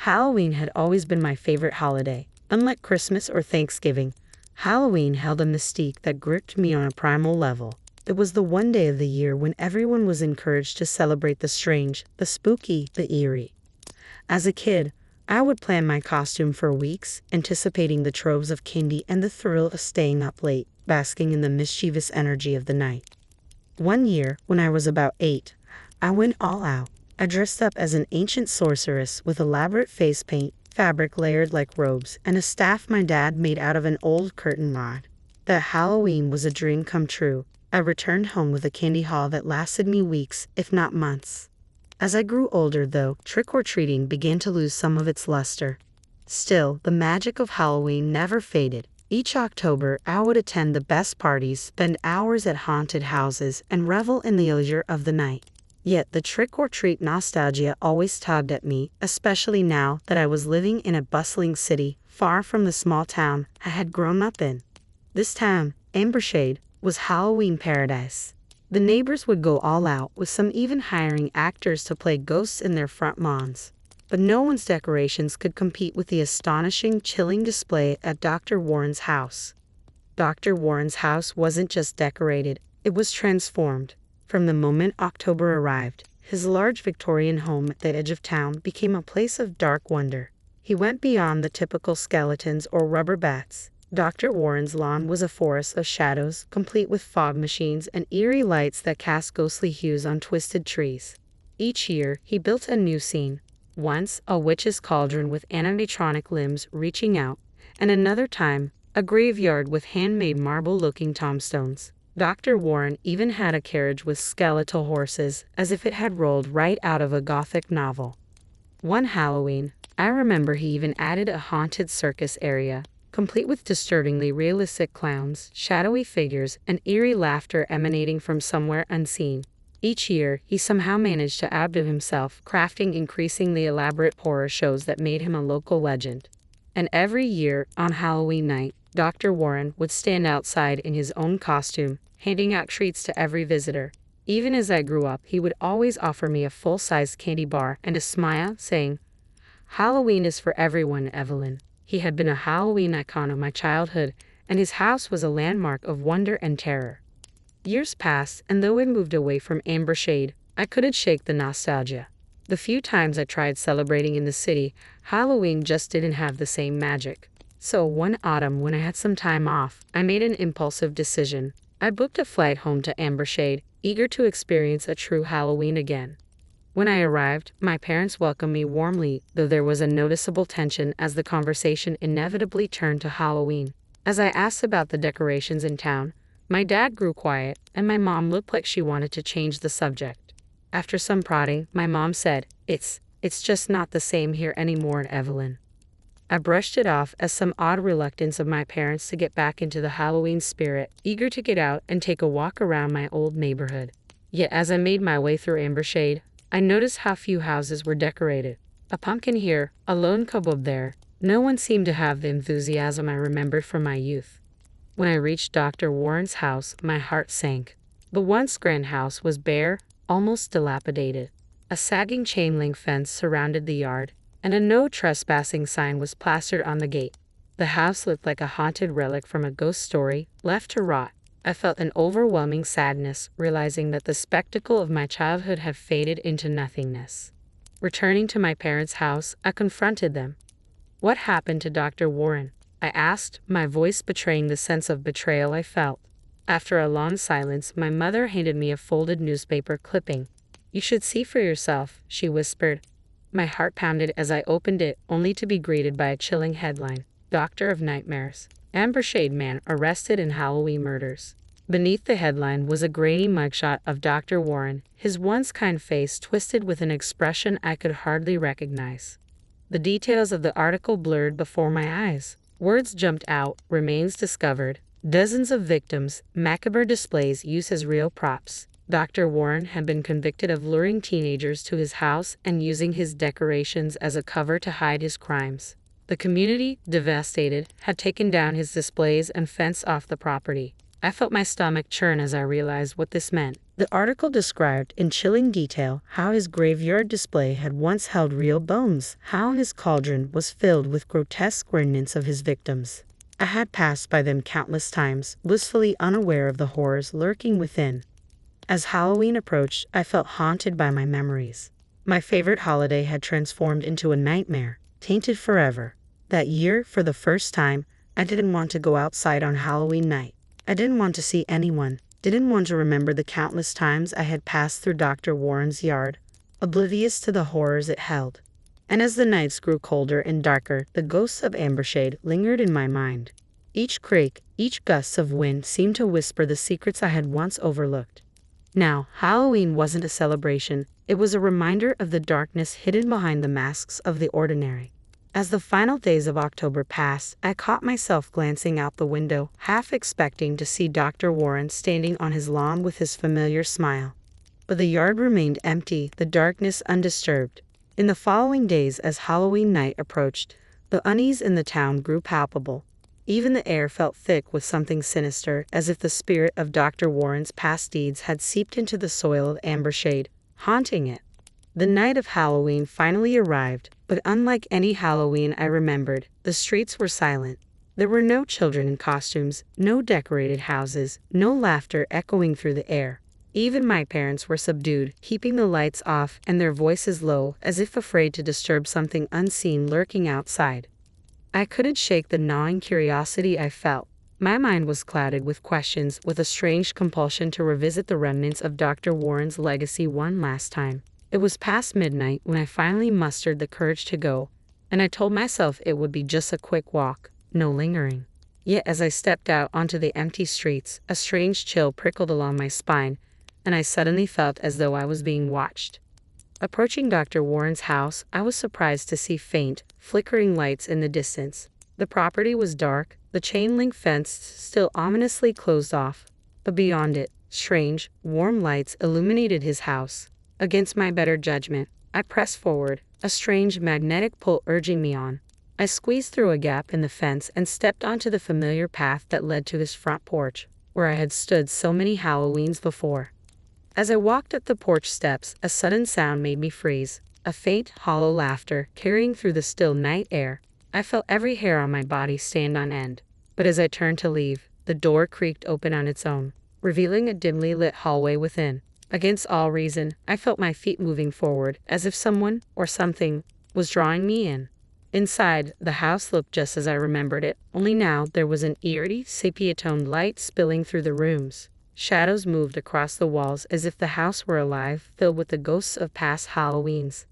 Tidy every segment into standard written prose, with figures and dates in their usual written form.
Halloween had always been my favorite holiday. Unlike Christmas or Thanksgiving, Halloween held a mystique that gripped me on a primal level. It was the one day of the year when everyone was encouraged to celebrate the strange, the spooky, the eerie. As a kid, I would plan my costume for weeks, anticipating the troves of candy and the thrill of staying up late, basking in the mischievous energy of the night. One year, when I was about 8, I went all out. I dressed up as an ancient sorceress with elaborate face paint, fabric layered like robes, and a staff my dad made out of an old curtain rod. That Halloween was a dream come true. I returned home with a candy haul that lasted me weeks, if not months. As I grew older, though, trick-or-treating began to lose some of its luster. Still, the magic of Halloween never faded. Each October, I would attend the best parties, spend hours at haunted houses, and revel in the allure of the night. Yet the trick-or-treat nostalgia always tugged at me, especially now that I was living in a bustling city, far from the small town I had grown up in. This town, Ambershade, was Halloween paradise. The neighbors would go all out, with some even hiring actors to play ghosts in their front lawns. But no one's decorations could compete with the astonishing, chilling display at Dr. Warren's house. Dr. Warren's house wasn't just decorated, it was transformed. From the moment October arrived, his large Victorian home at the edge of town became a place of dark wonder. He went beyond the typical skeletons or rubber bats. Dr. Warren's lawn was a forest of shadows, complete with fog machines and eerie lights that cast ghostly hues on twisted trees. Each year, he built a new scene. Once, a witch's cauldron with animatronic limbs reaching out, and another time, a graveyard with handmade marble-looking tombstones. Dr. Warren even had a carriage with skeletal horses, as if it had rolled right out of a Gothic novel. One Halloween, I remember he even added a haunted circus area, complete with disturbingly realistic clowns, shadowy figures, and eerie laughter emanating from somewhere unseen. Each year, he somehow managed to outdo himself, crafting increasingly elaborate horror shows that made him a local legend. And every year, on Halloween night, Dr. Warren would stand outside in his own costume, handing out treats to every visitor. Even as I grew up, he would always offer me a full-sized candy bar and a smile, saying, "Halloween is for everyone, Evelyn." He had been a Halloween icon of my childhood, and his house was a landmark of wonder and terror. Years passed, and though it moved away from Ambershade, I couldn't shake the nostalgia. The few times I tried celebrating in the city, Halloween just didn't have the same magic. So one autumn, when I had some time off, I made an impulsive decision. I booked a flight home to Ambershade, eager to experience a true Halloween again. When I arrived, my parents welcomed me warmly, though there was a noticeable tension as the conversation inevitably turned to Halloween. As I asked about the decorations in town, my dad grew quiet, and my mom looked like she wanted to change the subject. After some prodding, my mom said, It's just not the same here anymore, Evelyn." I brushed it off as some odd reluctance of my parents to get back into the Halloween spirit, eager to get out and take a walk around my old neighborhood. Yet as I made my way through Ambershade, I noticed how few houses were decorated. A pumpkin here, a lone cobweb there. No one seemed to have the enthusiasm I remembered from my youth. When I reached Dr. Warren's house, my heart sank. The once grand house was bare, almost dilapidated. A sagging chain-link fence surrounded the yard, and a no trespassing sign was plastered on the gate. The house looked like a haunted relic from a ghost story, left to rot. I felt an overwhelming sadness, realizing that the spectacle of my childhood had faded into nothingness. Returning to my parents' house, I confronted them. "What happened to Dr. Warren?" I asked, my voice betraying the sense of betrayal I felt. After a long silence, my mother handed me a folded newspaper clipping. "You should see for yourself," she whispered. My heart pounded as I opened it, only to be greeted by a chilling headline. "Doctor of Nightmares. Ambershade Man Arrested in Halloween Murders." Beneath the headline was a grainy mugshot of Dr. Warren, his once kind face twisted with an expression I could hardly recognize. The details of the article blurred before my eyes. Words jumped out: remains discovered, dozens of victims, macabre displays used as real props. Dr. Warren had been convicted of luring teenagers to his house and using his decorations as a cover to hide his crimes. The community, devastated, had taken down his displays and fenced off the property. I felt my stomach churn as I realized what this meant. The article described in chilling detail how his graveyard display had once held real bones, how his cauldron was filled with grotesque remnants of his victims. I had passed by them countless times, blissfully unaware of the horrors lurking within. As Halloween approached, I felt haunted by my memories. My favorite holiday had transformed into a nightmare, tainted forever. That year, for the first time, I didn't want to go outside on Halloween night. I didn't want to see anyone, didn't want to remember the countless times I had passed through Dr. Warren's yard, oblivious to the horrors it held. And as the nights grew colder and darker, the ghosts of Ambershade lingered in my mind. Each creak, each gust of wind seemed to whisper the secrets I had once overlooked. Now, Halloween wasn't a celebration, it was a reminder of the darkness hidden behind the masks of the ordinary. As the final days of October passed, I caught myself glancing out the window, half expecting to see Dr. Warren standing on his lawn with his familiar smile. But the yard remained empty, the darkness undisturbed. In the following days, as Halloween night approached, the unease in the town grew palpable. Even the air felt thick with something sinister, as if the spirit of Dr. Warren's past deeds had seeped into the soil of Ambershade, haunting it. The night of Halloween finally arrived, but unlike any Halloween I remembered, the streets were silent. There were no children in costumes, no decorated houses, no laughter echoing through the air. Even my parents were subdued, keeping the lights off and their voices low, as if afraid to disturb something unseen lurking outside. I couldn't shake the gnawing curiosity I felt. My mind was clouded with questions, with a strange compulsion to revisit the remnants of Dr. Warren's legacy one last time. It was past midnight when I finally mustered the courage to go, and I told myself it would be just a quick walk, no lingering. Yet as I stepped out onto the empty streets, a strange chill prickled along my spine, and I suddenly felt as though I was being watched. Approaching Dr. Warren's house, I was surprised to see faint, flickering lights in the distance. The property was dark, the chain-link fence still ominously closed off, but beyond it, strange, warm lights illuminated his house. Against my better judgment, I pressed forward, a strange magnetic pull urging me on. I squeezed through a gap in the fence and stepped onto the familiar path that led to his front porch, where I had stood so many Halloweens before. As I walked up the porch steps, a sudden sound made me freeze, a faint, hollow laughter carrying through the still night air. I felt every hair on my body stand on end. But as I turned to leave, the door creaked open on its own, revealing a dimly lit hallway within. Against all reason, I felt my feet moving forward, as if someone, or something, was drawing me in. Inside, the house looked just as I remembered it, only now there was an eerie, sepia-toned light spilling through the rooms. Shadows moved across the walls as if the house were alive, filled with the ghosts of past Halloweens.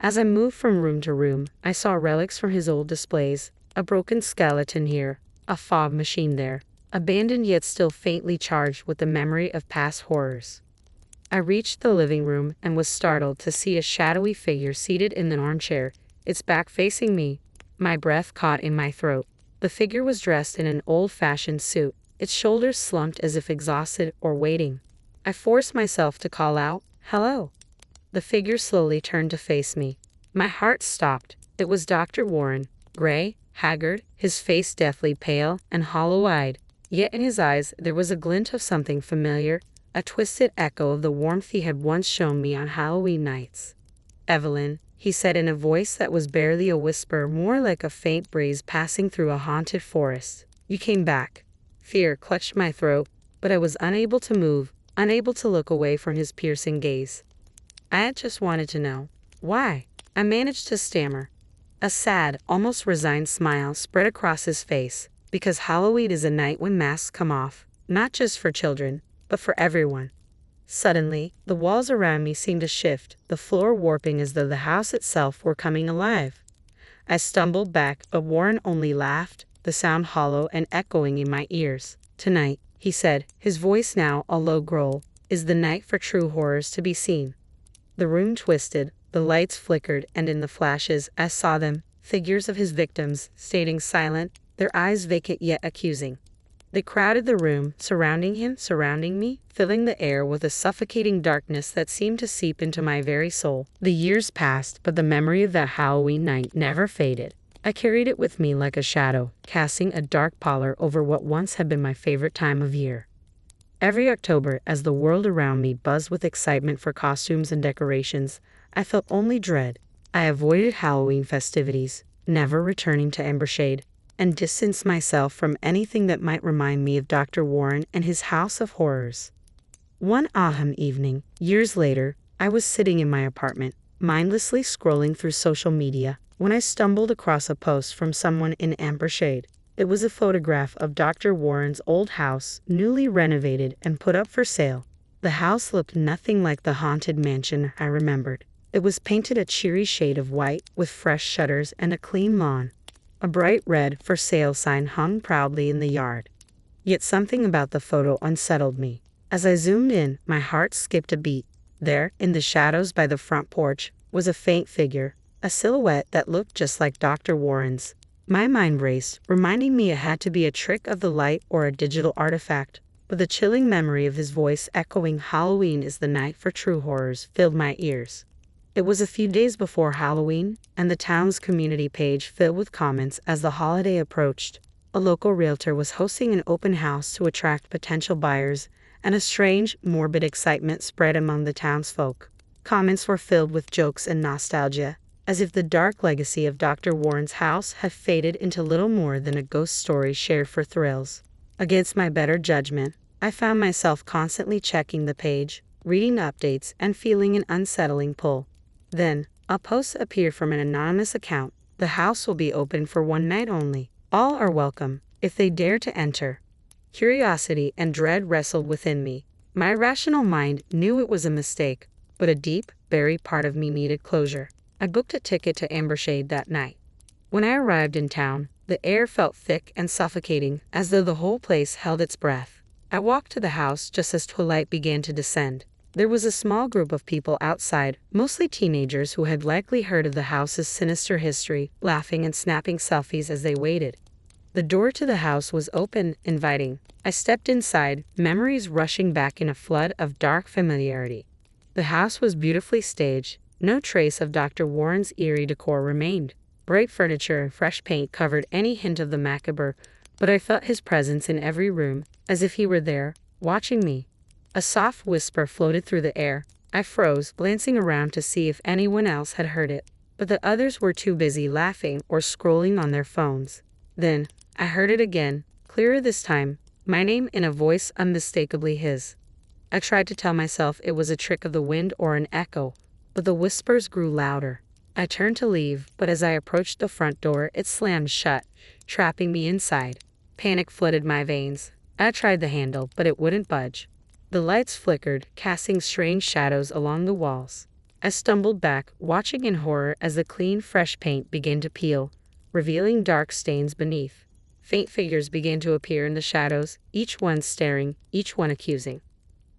As I moved from room to room, I saw relics from his old displays, a broken skeleton here, a fog machine there, abandoned yet still faintly charged with the memory of past horrors. I reached the living room and was startled to see a shadowy figure seated in an armchair, its back facing me, my breath caught in my throat. The figure was dressed in an old-fashioned suit, its shoulders slumped as if exhausted or waiting. I forced myself to call out, "Hello." The figure slowly turned to face me. My heart stopped. It was Dr. Warren, gray, haggard, his face deathly pale and hollow-eyed. Yet in his eyes there was a glint of something familiar, a twisted echo of the warmth he had once shown me on Halloween nights. "Evelyn," he said in a voice that was barely a whisper, more like a faint breeze passing through a haunted forest. "You came back." Fear clutched my throat, but I was unable to move, unable to look away from his piercing gaze. "I had just wanted to know. Why?" I managed to stammer. A sad, almost resigned smile spread across his face. "Because Halloween is a night when masks come off, not just for children, but for everyone." Suddenly, the walls around me seemed to shift, the floor warping as though the house itself were coming alive. I stumbled back, but Warren only laughed, the sound hollow and echoing in my ears. "Tonight," he said, his voice now a low growl, "is the night for true horrors to be seen." The room twisted, the lights flickered, and in the flashes, I saw them, figures of his victims, standing silent, their eyes vacant yet accusing. They crowded the room, surrounding him, surrounding me, filling the air with a suffocating darkness that seemed to seep into my very soul. The years passed, but the memory of that Halloween night never faded. I carried it with me like a shadow, casting a dark pallor over what once had been my favorite time of year. Every October, as the world around me buzzed with excitement for costumes and decorations, I felt only dread. I avoided Halloween festivities, never returning to Ambershade, and distanced myself from anything that might remind me of Dr. Warren and his house of horrors. One autumn evening, years later, I was sitting in my apartment, mindlessly scrolling through social media, when I stumbled across a post from someone in Ambershade. It was a photograph of Dr. Warren's old house, newly renovated and put up for sale. The house looked nothing like the haunted mansion I remembered. It was painted a cheery shade of white, with fresh shutters and a clean lawn. A bright red "for sale" sign hung proudly in the yard. Yet something about the photo unsettled me. As I zoomed in, my heart skipped a beat. There, in the shadows by the front porch, was a faint figure, a silhouette that looked just like Dr. Warren's. My mind raced, reminding me it had to be a trick of the light or a digital artifact, but the chilling memory of his voice echoing "Halloween is the night for true horrors" filled my ears. It was a few days before Halloween, and the town's community page filled with comments as the holiday approached. A local realtor was hosting an open house to attract potential buyers, and a strange, morbid excitement spread among the townsfolk. Comments were filled with jokes and nostalgia, as if the dark legacy of Dr. Warren's house had faded into little more than a ghost story shared for thrills. Against my better judgment, I found myself constantly checking the page, reading updates, and feeling an unsettling pull. Then, a post appeared from an anonymous account. "The house will be open for one night only. All are welcome, if they dare to enter." Curiosity and dread wrestled within me. My rational mind knew it was a mistake, but a deep, buried part of me needed closure. I booked a ticket to Ambershade that night. When I arrived in town, the air felt thick and suffocating, as though the whole place held its breath. I walked to the house just as twilight began to descend. There was a small group of people outside, mostly teenagers who had likely heard of the house's sinister history, laughing and snapping selfies as they waited. The door to the house was open, inviting. I stepped inside, memories rushing back in a flood of dark familiarity. The house was beautifully staged. No trace of Dr. Warren's eerie decor remained. Bright furniture and fresh paint covered any hint of the macabre, but I felt his presence in every room, as if he were there, watching me. A soft whisper floated through the air. I froze, glancing around to see if anyone else had heard it, but the others were too busy laughing or scrolling on their phones. Then, I heard it again, clearer this time, my name in a voice unmistakably his. I tried to tell myself it was a trick of the wind or an echo, but the whispers grew louder. I turned to leave, but as I approached the front door, it slammed shut, trapping me inside. Panic flooded my veins. I tried the handle, but it wouldn't budge. The lights flickered, casting strange shadows along the walls. I stumbled back, watching in horror as the clean, fresh paint began to peel, revealing dark stains beneath. Faint figures began to appear in the shadows, each one staring, each one accusing.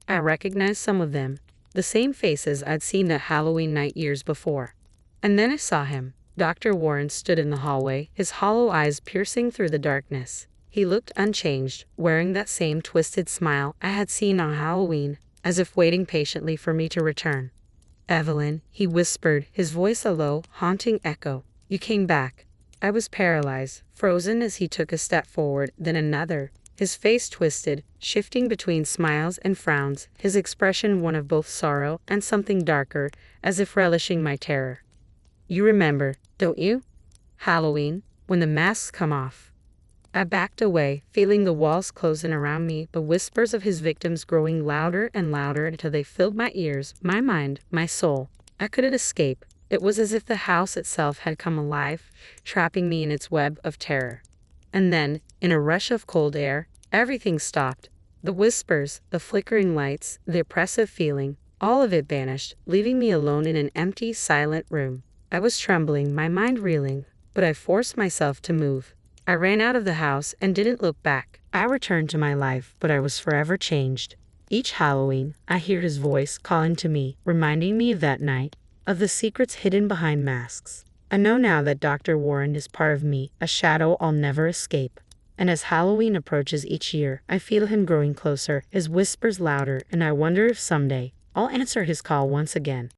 I recognized some of them, the same faces I'd seen that Halloween night years before. And then I saw him. Dr. Warren stood in the hallway, his hollow eyes piercing through the darkness. He looked unchanged, wearing that same twisted smile I had seen on Halloween, as if waiting patiently for me to return. "Evelyn," he whispered, his voice a low, haunting echo. "You came back." I was paralyzed, frozen as he took a step forward, then another. His face twisted, shifting between smiles and frowns, his expression one of both sorrow and something darker, as if relishing my terror. "You remember, don't you? Halloween, when the masks come off." I backed away, feeling the walls closing around me, the whispers of his victims growing louder and louder until they filled my ears, my mind, my soul. I couldn't escape. It was as if the house itself had come alive, trapping me in its web of terror. And then, in a rush of cold air, everything stopped. The whispers, the flickering lights, the oppressive feeling, all of it vanished, leaving me alone in an empty, silent room. I was trembling, my mind reeling, but I forced myself to move. I ran out of the house and didn't look back. I returned to my life, but I was forever changed. Each Halloween, I hear his voice calling to me, reminding me of that night, of the secrets hidden behind masks. I know now that Dr. Warren is part of me, a shadow I'll never escape. And as Halloween approaches each year, I feel him growing closer, his whispers louder, and I wonder if someday I'll answer his call once again.